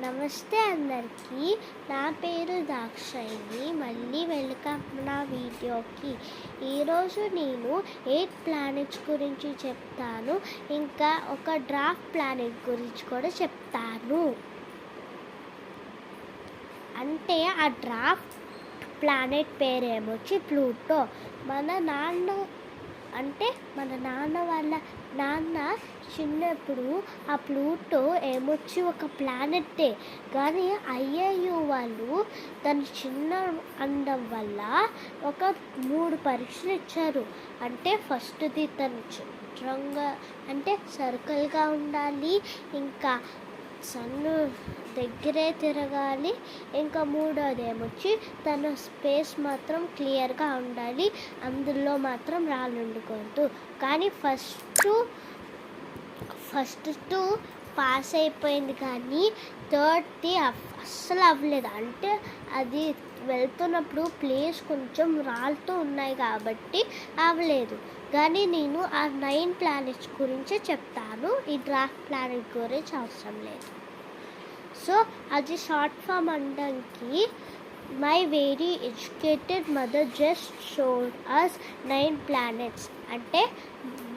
నమస్తే అందరికీ. నా పేరు దాక్షాయిని. మళ్ళీ వెల్కమ్ నా వీడియోకి. ఈరోజు నేను 8 ప్లానెట్స్ గురించి చెప్తాను. ఇంకా ఒక డ్రాఫ్ట్ ప్లానెట్ గురించి కూడా చెప్తాను. అంటే ఆ డ్రాఫ్ట్ ప్లానెట్ పేరేమొచ్చి ప్లూటో. మన నాన్న వాళ్ళ నాన్న చిన్నప్పుడు ఆ ప్లూటో ఏమొచ్చి ఒక ప్లానెట్టే, కానీ ఐఏయు వాళ్ళు తను చిన్న అందం వల్ల ఒక 3 పరీక్షలు ఇచ్చారు. అంటే ఫస్ట్ది తను చిత్రంగా అంటే సర్కిల్గా ఉండాలి, ఇంకా సన్ను దగ్గరే తిరగాలి, ఇంకా మూడోది ఏమొచ్చి తన స్పేస్ మాత్రం క్లియర్గా ఉండాలి, అందులో మాత్రం రాళ్ళు ఉండకూడదు. కానీ ఫస్ట్ టూ పాస్ అయిపోయింది, కానీ థర్డ్ది అస్సలు అవ్వలేదు. అంటే అది వెళ్తున్నప్పుడు ప్లేస్ కొంచెం రాళ్ళతో ఉన్నాయి కాబట్టి అవ్వలేదు. కానీ నేను ఆ 9 ప్లానెట్స్ గురించి చెప్తాను. ఈ డ్రాఫ్ట్ ప్లానెట్ గురించి అవసరం లేదు. సో అది షార్ట్ ఫామ్ అనడానికి my very educated mother just showed us 9 planets. అంటే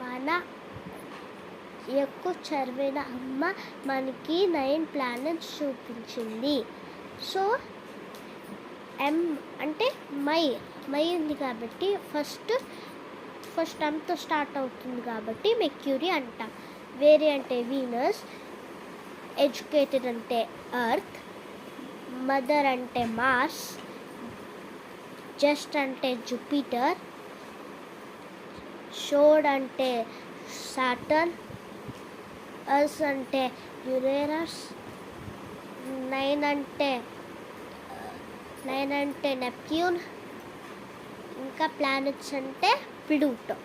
మన ఎక్కువ చదివిన అమ్మ మనకి 9 ప్లానెట్స్ చూపించింది. సో అంటే మై ఉంది కాబట్టి ఫస్ట్ అంతా స్టార్ట్ అవుతుంది కాబట్టి మెర్క్యూరీ అంటాం. వేరే అంటే వీనస్, ఎడ్యుకేటెడ్ అంటే ఎర్త్, మదర్ అంటే మార్స్, జస్ట్ అంటే జూపిటర్, షోడ్ అంటే సాటర్న్, అస్ అంటే యురేనస్, 9 అంటే నెప్ట్యూన్, ఇంకా ప్లానెట్స్ అంటే ప్లూటో.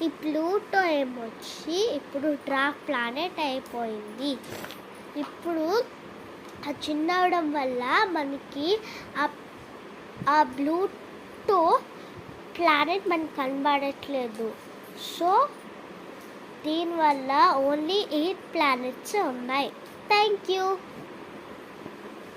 ఈ ప్లూటో ఏమొచ్చి ఇప్పుడు డ్రాఫ్ట్ ప్లానెట్ అయిపోయింది. ఇప్పుడు ఆ చిన్న అవడం వల్ల మనకి ఆ ప్లూటో ప్లానెట్ మనకు కనబడట్లేదు. సో దీనివల్ల ఓన్లీ 8 ప్లానెట్స్ ఉన్నాయి. Thank you.